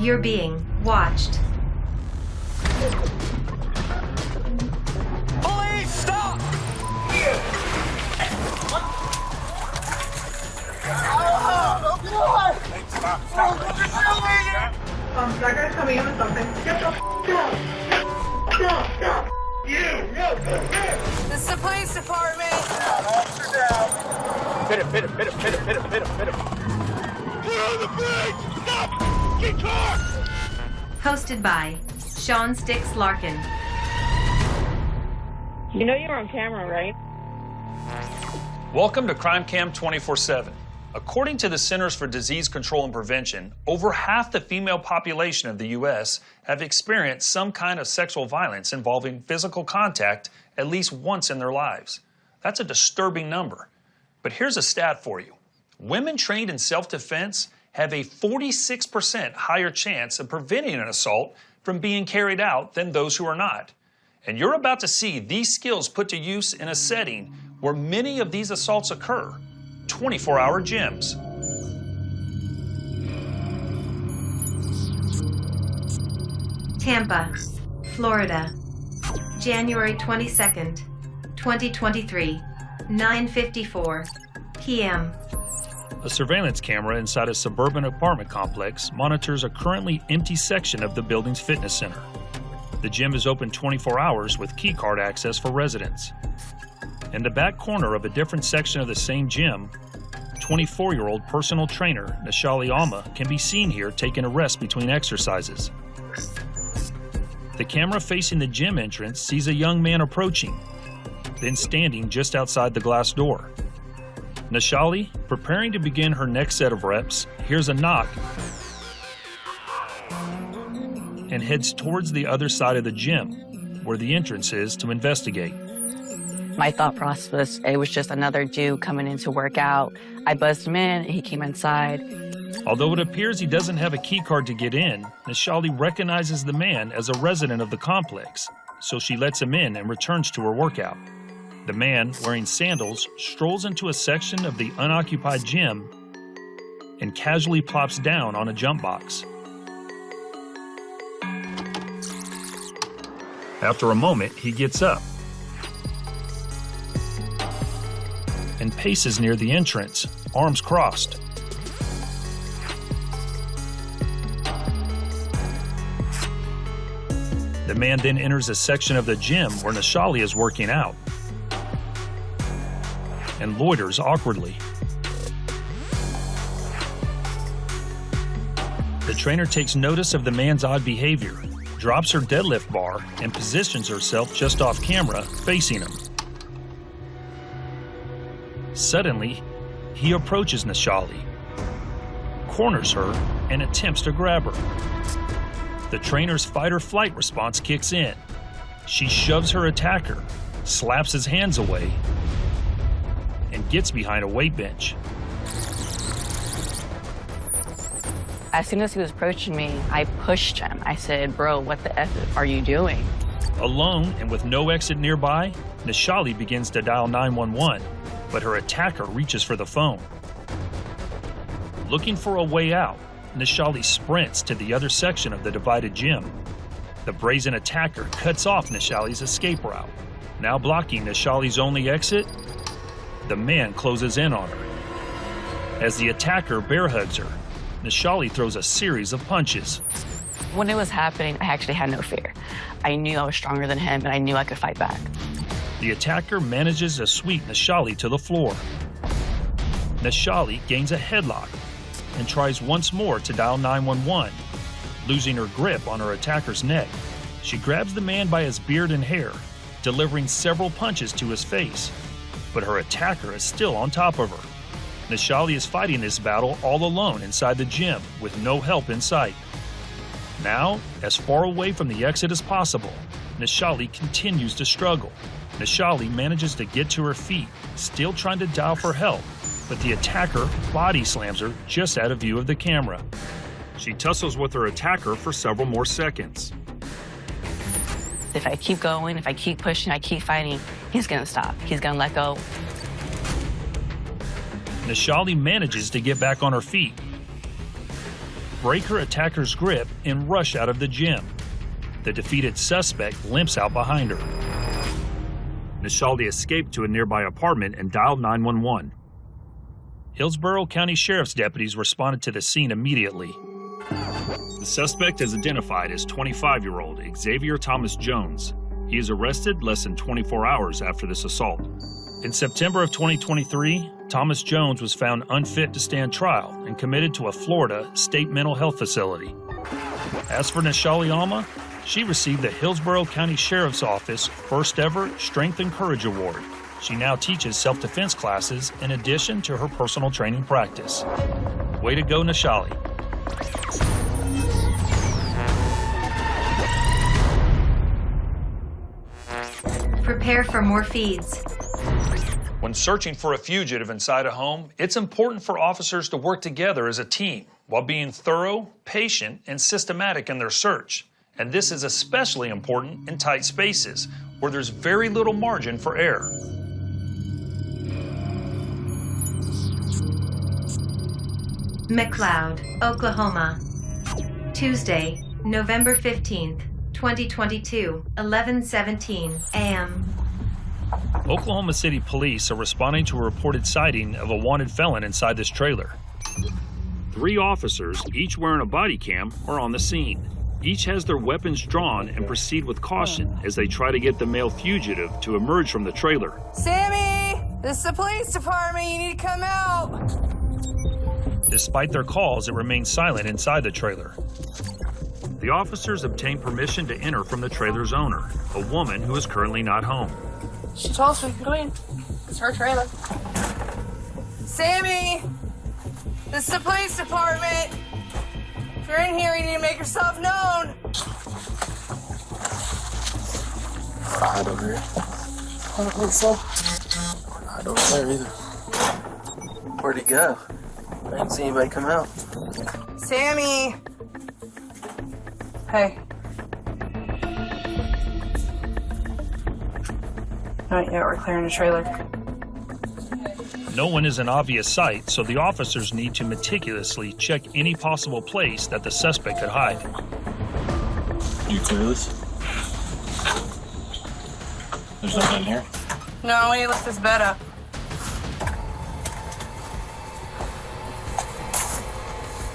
You're being watched. Police, stop! That guy's coming in with something. Get the down. You! No! This is the police department! Officer down. Hit him. Put on the brakes! Stop! Get car! Hosted by Sean Sticks Larkin. You know you're on camera, right? Welcome to Crime Cam 24/7. According to the Centers for Disease Control and Prevention, over half the female population of the U.S. have experienced some kind of sexual violence involving physical contact at least once in their lives. That's a disturbing number. But here's a stat for you. Women trained in self-defense have a 46% higher chance of preventing an assault from being carried out than those who are not. And you're about to see these skills put to use in a setting where many of these assaults occur. 24-hour gyms. Tampa, Florida, January 22nd, 2023, 9:54 p.m. A surveillance camera inside a suburban apartment complex monitors a currently empty section of the building's fitness center. The gym is open 24 hours with keycard access for residents. In the back corner of a different section of the same gym, 24-year-old personal trainer Nishali Alma can be seen here taking a rest between exercises. The camera facing the gym entrance sees a young man approaching, then standing just outside the glass door. Nishali, preparing to begin her next set of reps, hears a knock and heads towards the other side of the gym, where the entrance is, to investigate. My thought process was it was just another dude coming in to work out. I buzzed him in, and he came inside. Although it appears he doesn't have a key card to get in, Nishali recognizes the man as a resident of the complex, so she lets him in and returns to her workout. The man, wearing sandals, strolls into a section of the unoccupied gym and casually plops down on a jump box. After a moment, he gets up and paces near the entrance, arms crossed. The man then enters a section of the gym where Nishali is working out and loiters awkwardly. The trainer takes notice of the man's odd behavior, drops her deadlift bar, and positions herself just off camera, facing him. Suddenly, he approaches Nishali, corners her, and attempts to grab her. The trainer's fight-or-flight response kicks in. She shoves her attacker, slaps his hands away, and gets behind a weight bench. As soon as he was approaching me, I pushed him. I said, bro, what the F are you doing? Alone and with no exit nearby, Nishali begins to dial 911, but her attacker reaches for the phone. Looking for a way out, Nishali sprints to the other section of the divided gym. The brazen attacker cuts off Nishali's escape route. Now blocking Nishali's only exit, the man closes in on her. As the attacker bear hugs her, Nishali throws a series of punches. When it was happening, I actually had no fear. I knew I was stronger than him, and I knew I could fight back. The attacker manages to sweep Nishali to the floor. Nishali gains a headlock and tries once more to dial 911, losing her grip on her attacker's neck. She grabs the man by his beard and hair, delivering several punches to his face, but her attacker is still on top of her. Nishali is fighting this battle all alone inside the gym with no help in sight. Now, as far away from the exit as possible, Nishali continues to struggle. Nishali manages to get to her feet, still trying to dial for help, but the attacker body slams her just out of view of the camera. She tussles with her attacker for several more seconds. If I keep going, if I keep pushing, I keep fighting, he's gonna stop. He's gonna let go. Nishali manages to get back on her feet. break her attacker's grip and rush out of the gym. The defeated suspect limps out behind her. Nishali escaped to a nearby apartment and dialed 911. Hillsborough County Sheriff's deputies responded to the scene immediately. The suspect is identified as 25-year-old Xavier Thomas Jones. He is arrested less than 24 hours after this assault. In September of 2023, Thomas Jones was found unfit to stand trial and committed to a Florida state mental health facility. As for Nishali Alma, she received the Hillsborough County Sheriff's Office first ever Strength and Courage Award. She now teaches self-defense classes in addition to her personal training practice. Way to go, Nishali. Prepare for more feeds. When searching for a fugitive inside a home, it's important for officers to work together as a team while being thorough, patient, and systematic in their search. And this is especially important in tight spaces where there's very little margin for error. McLeod, Oklahoma. Tuesday, November 15th, 2022, 11:17 a.m. Oklahoma City police are responding to a reported sighting of a wanted felon inside this trailer. 3 officers, each wearing a body cam, are on the scene. Each has their weapons drawn and proceed with caution as they try to get the male fugitive to emerge from the trailer. Sammy, this is the police department. You need to come out. Despite their calls, it remains silent inside the trailer. The officers obtain permission to enter from the trailer's owner, a woman who is currently not home. She told us we can go in. It's her trailer. Sammy, this is the police department. If you're in here, you need to make yourself known. Hide over here. I don't think so. Hide over there either. Where'd he go? I didn't see anybody come out. Sammy. Hey. Not yet, we're clearing the trailer. No one is an obvious sight, so the officers need to meticulously check any possible place that the suspect could hide. You clear this? There's nothing in here? No, we need to lift this bed up.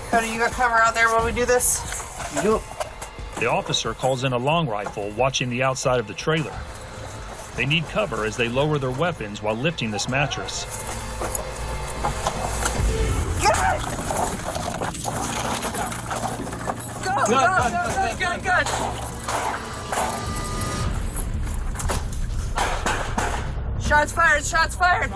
Cody, you got cover out there while we do this? Yup. The officer calls in a long rifle, watching the outside of the trailer. They need cover as they lower their weapons while lifting this mattress. Get it! Go! Shots fired!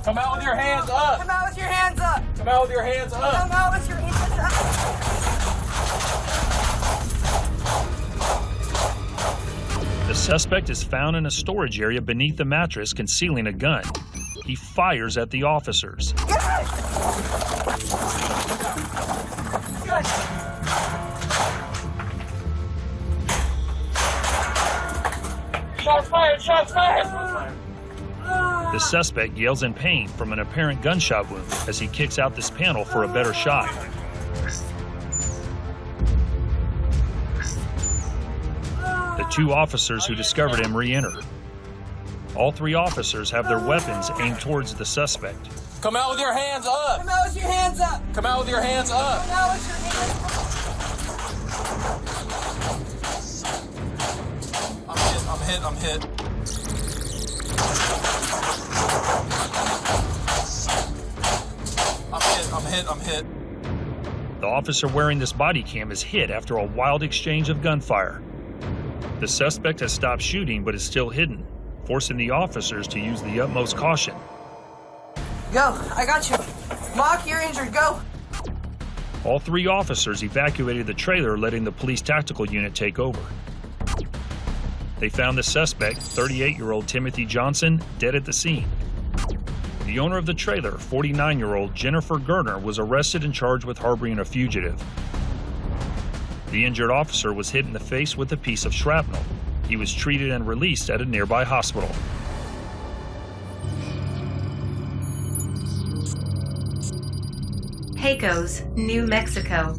Come out with your hands up! Come out with your hands up! Come out with your hands up! Come out with your hands up! The suspect is found in a storage area beneath the mattress, concealing a gun. He fires at the officers. Shots fired! The suspect yells in pain from an apparent gunshot wound as he kicks out this panel for a better shot. The 2 officers who discovered him re-enter. All 3 officers have their weapons aimed towards the suspect. Come out with your hands up! Come out with your hands up! Come out with your hands up! Come out with your hands up! I'm hit. I'm hit. The officer wearing this body cam is hit after a wild exchange of gunfire. The suspect has stopped shooting but is still hidden, forcing the officers to use the utmost caution. Go, I got you. Mock, you're injured, go. All 3 officers evacuated the trailer, letting the police tactical unit take over. They found the suspect, 38-year-old Timothy Johnson, dead at the scene. The owner of the trailer, 49-year-old Jennifer Gerner, was arrested and charged with harboring a fugitive. The injured officer was hit in the face with a piece of shrapnel. He was treated and released at a nearby hospital. Pecos, New Mexico.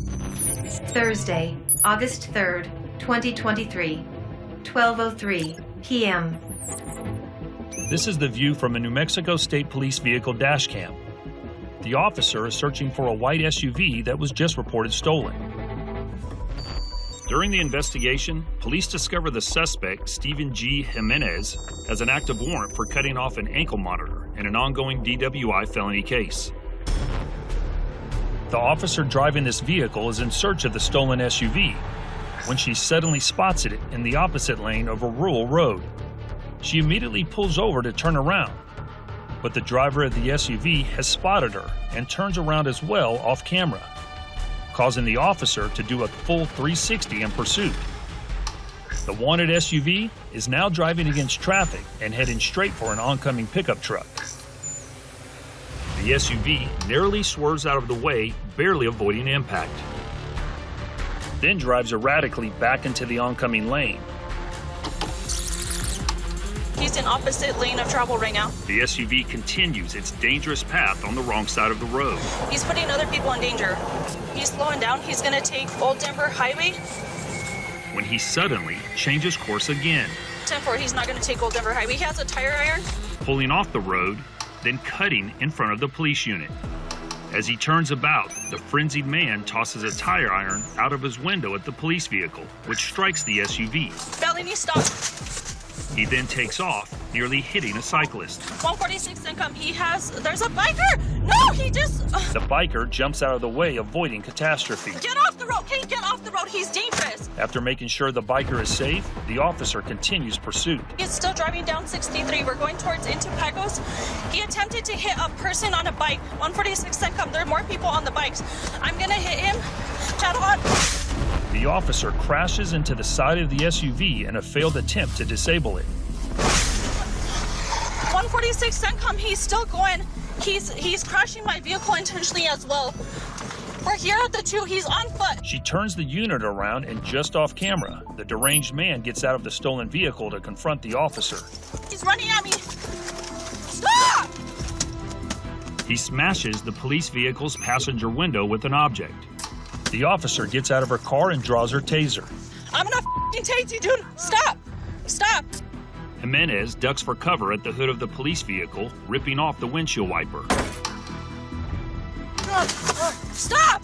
Thursday, August 3rd, 2023, 12:03 p.m. This is the view from a New Mexico State Police vehicle dash cam. The officer is searching for a white SUV that was just reported stolen. During the investigation, police discover the suspect, Stephen G. Jimenez, has an active warrant for cutting off an ankle monitor in an ongoing DWI felony case. The officer driving this vehicle is in search of the stolen SUV when she suddenly spots it in the opposite lane of a rural road. She immediately pulls over to turn around, but the driver of the SUV has spotted her and turns around as well off camera, causing the officer to do a full 360 in pursuit. The wanted SUV is now driving against traffic and heading straight for an oncoming pickup truck. The SUV narrowly swerves out of the way, barely avoiding impact, then drives erratically back into the oncoming lane. He's in opposite lane of travel right now. The SUV continues its dangerous path on the wrong side of the road. He's putting other people in danger. He's slowing down. He's gonna take Old Denver Highway. When he suddenly changes course again, 10-4, he's not gonna take Old Denver Highway. He has a tire iron. pulling off the road, then cutting in front of the police unit. As he turns about, the frenzied man tosses a tire iron out of his window at the police vehicle, which strikes the SUV. Bellini, stop. He then takes off, nearly hitting a cyclist. 146 income. There's a biker. No, he just. The biker jumps out of the way, avoiding catastrophe. Get off the road. Hey, get off the road. He's dangerous. After making sure the biker is safe, the officer continues pursuit. He's still driving down 63. We're going towards into Pecos. He attempted to hit a person on a bike. 146 income. There are more people on the bikes. I'm going to hit him. Channel on. The officer crashes into the side of the SUV in a failed attempt to disable it. 146 CENTCOM, he's still going. He's crashing my vehicle intentionally as well. We're here at the 2, he's on foot. She turns the unit around and just off camera, the deranged man gets out of the stolen vehicle to confront the officer. He's running at me. Stop! He smashes the police vehicle's passenger window with an object. The officer gets out of her car and draws her taser. I'm gonna f***ing tase you, dude. Stop! Stop! Jimenez ducks for cover at the hood of the police vehicle, ripping off the windshield wiper. Stop!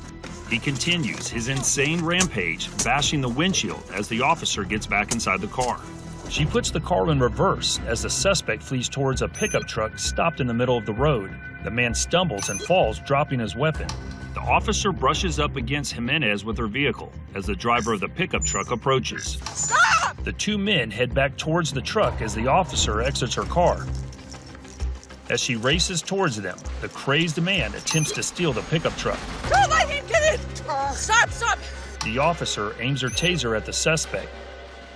He continues his insane rampage, bashing the windshield as the officer gets back inside the car. She puts the car in reverse as the suspect flees towards a pickup truck stopped in the middle of the road. The man stumbles and falls, dropping his weapon. The officer brushes up against Jimenez with her vehicle as the driver of the pickup truck approaches. Stop! The two men head back towards the truck as the officer exits her car. As she races towards them, the crazed man attempts to steal the pickup truck. Don't let him get it! Stop, stop! The officer aims her taser at the suspect,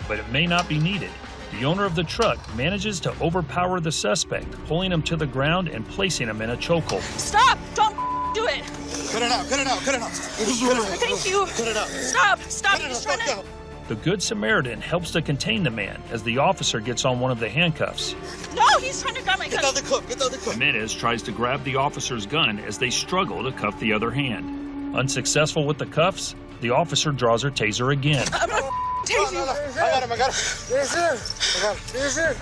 but it may not be needed. The owner of the truck manages to overpower the suspect, pulling him to the ground and placing him in a chokehold. Stop! Don't do it! Cut it out, cut it out, cut it out. Thank you. Cut it out. Stop! Stop! Cut it He's the trying fuck to... out. The Good Samaritan helps to contain the man as the officer gets on one of the handcuffs. No, he's trying to grab my Get gun. out the cuff, get out the cuff. Jimenez tries to grab the officer's gun as they struggle to cuff the other hand. Unsuccessful with the cuffs, the officer draws her taser again. I'm gonna tase you. I got him. I got him.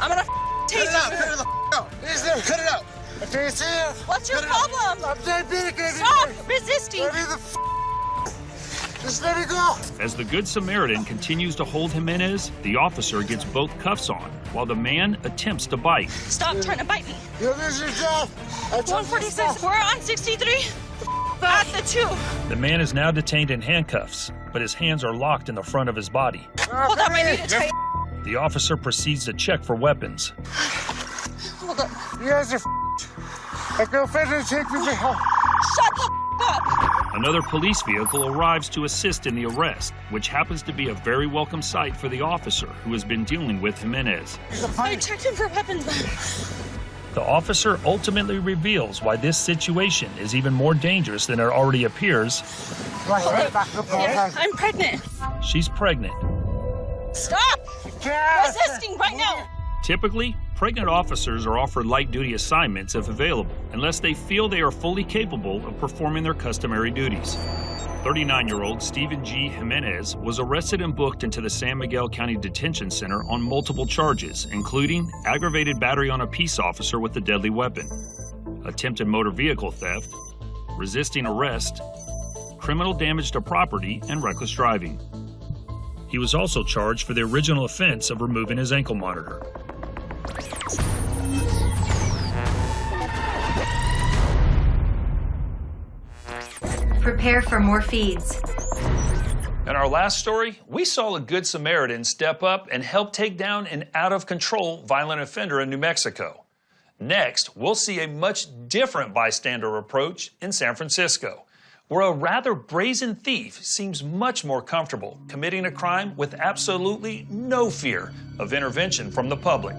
I'm gonna Cut tase it out, you. cut it the out. Cut it out. What's your Cut it out. problem? I'm diabetic, baby. Stop resisting. Just let me go. As the Good Samaritan continues to hold Jimenez, the officer gets both cuffs on, while the man attempts to bite. Stop trying to bite me. You lose your job. 146. We're on 63. At the 2. The man is now detained in handcuffs, but his hands are locked in the front of his body. Hold up, I need to try. The officer proceeds to check for weapons. Hold up. You guys are I go further and take me home. Shut the up. Another police vehicle arrives to assist in the arrest, which happens to be a very welcome sight for the officer who has been dealing with Jimenez. I checked him for weapons. The officer ultimately reveals why this situation is even more dangerous than it already appears. I'm pregnant. She's pregnant. Stop resisting right now. Typically, Pregnant officers are offered light-duty assignments if available, unless they feel they are fully capable of performing their customary duties. 39-year-old Stephen G. Jimenez was arrested and booked into the San Miguel County Detention Center on multiple charges, including aggravated battery on a peace officer with a deadly weapon, attempted motor vehicle theft, resisting arrest, criminal damage to property, and reckless driving. He was also charged for the original offense of removing his ankle monitor. Prepare for more feeds. In our last story, we saw a Good Samaritan step up and help take down an out-of-control violent offender in New Mexico. Next, we'll see a much different bystander approach in San Francisco, where a rather brazen thief seems much more comfortable committing a crime with absolutely no fear of intervention from the public.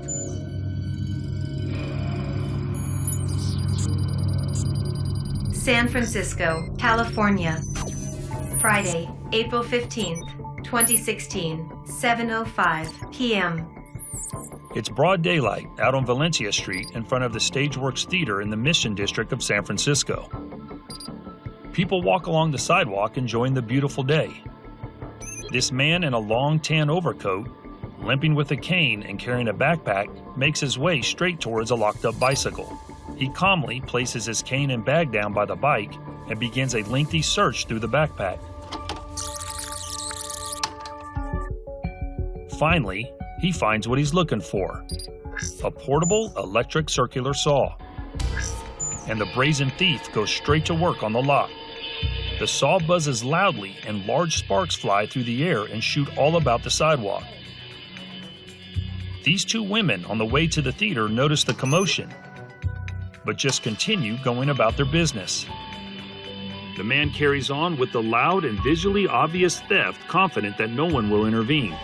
San Francisco, California. Friday, April 15th, 2016, 7:05 p.m. It's broad daylight out on Valencia Street in front of the Stageworks Theater in the Mission District of San Francisco. People walk along the sidewalk enjoying the beautiful day. This man in a long tan overcoat, limping with a cane and carrying a backpack, makes his way straight towards a locked-up bicycle. He calmly places his cane and bag down by the bike and begins a lengthy search through the backpack. Finally, he finds what he's looking for: a portable electric circular saw. And the brazen thief goes straight to work on the lock. The saw buzzes loudly and large sparks fly through the air and shoot all about the sidewalk. These two women on the way to the theater notice the commotion, but just continue going about their business. The man carries on with the loud and visually obvious theft, confident that no one will intervene.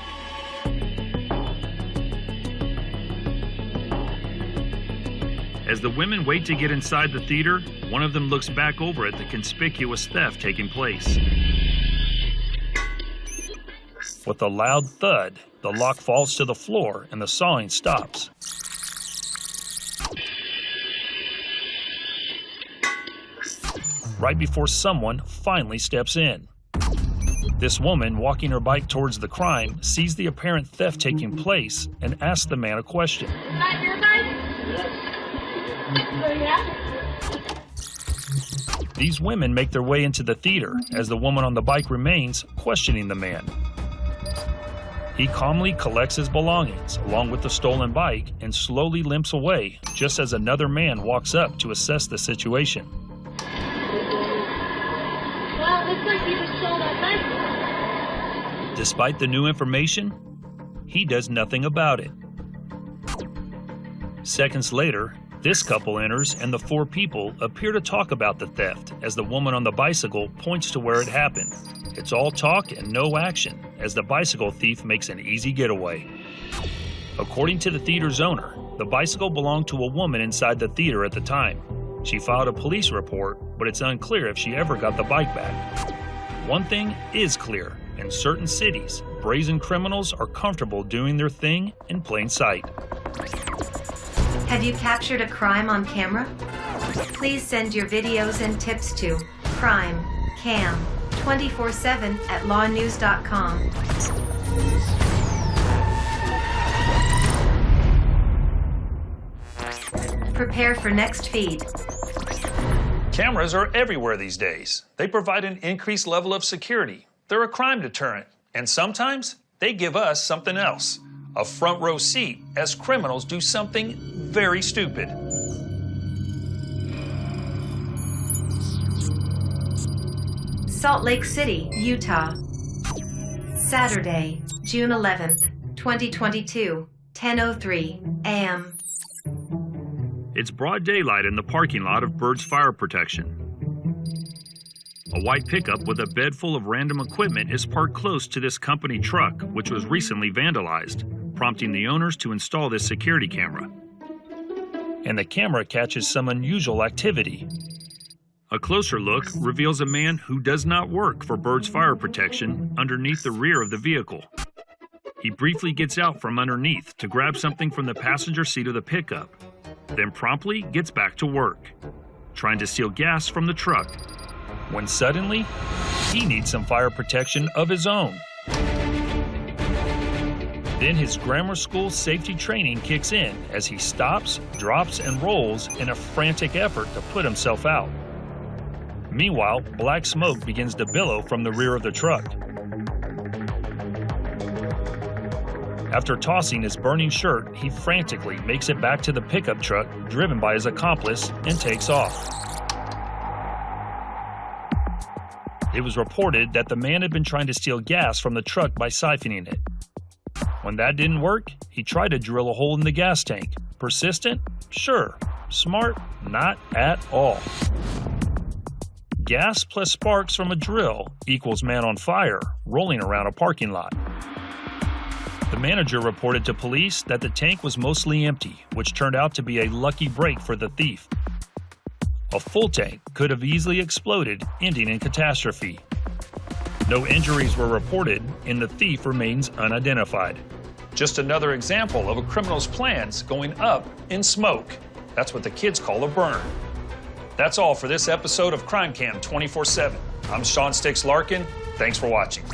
As the women wait to get inside the theater, one of them looks back over at the conspicuous theft taking place. With a loud thud, the lock falls to the floor and the sawing stops. Right before someone finally steps in. This woman, walking her bike towards the crime, sees the apparent theft taking place and asks the man a question. Is that your bike? These women make their way into the theater as the woman on the bike remains questioning the man. He calmly collects his belongings along with the stolen bike and slowly limps away just as another man walks up to assess the situation. Well, looks like you just stole that bike. Despite the new information, he does nothing about it. Seconds later, this couple enters and the four people appear to talk about the theft as the woman on the bicycle points to where it happened. It's all talk and no action as the bicycle thief makes an easy getaway. According to the theater's owner, the bicycle belonged to a woman inside the theater at the time. She filed a police report, but it's unclear if she ever got the bike back. One thing is clear: in certain cities, brazen criminals are comfortable doing their thing in plain sight. Have you captured a crime on camera? Please send your videos and tips to crimecam247@lawnews.com. Prepare for next feed. Cameras are everywhere these days. They provide an increased level of security. They're a crime deterrent, and sometimes they give us something else: a front row seat as criminals do something very stupid. Salt Lake City, Utah. Saturday, June 11th, 2022, 10:03 a.m. It's broad daylight in the parking lot of Bird's Fire Protection. A white pickup with a bed full of random equipment is parked close to this company truck, which was recently vandalized, prompting the owners to install this security camera. And the camera catches some unusual activity. A closer look reveals a man who does not work for Bird's Fire Protection underneath the rear of the vehicle. He briefly gets out from underneath to grab something from the passenger seat of the pickup, then promptly gets back to work, trying to steal gas from the truck, when suddenly, he needs some fire protection of his own. Then his grammar school safety training kicks in as he stops, drops, and rolls in a frantic effort to put himself out. Meanwhile, black smoke begins to billow from the rear of the truck. After tossing his burning shirt, he frantically makes it back to the pickup truck driven by his accomplice and takes off. It was reported that the man had been trying to steal gas from the truck by siphoning it. When that didn't work, he tried to drill a hole in the gas tank. Persistent? Sure. Smart? Not at all. Gas plus sparks from a drill equals man on fire, rolling around a parking lot. The manager reported to police that the tank was mostly empty, which turned out to be a lucky break for the thief. A full tank could have easily exploded, ending in catastrophe. No injuries were reported, and the thief remains unidentified. Just another example of a criminal's plans going up in smoke. That's what the kids call a burn. That's all for this episode of Crime Cam 24/7. I'm Sean Sticks Larkin. Thanks for watching.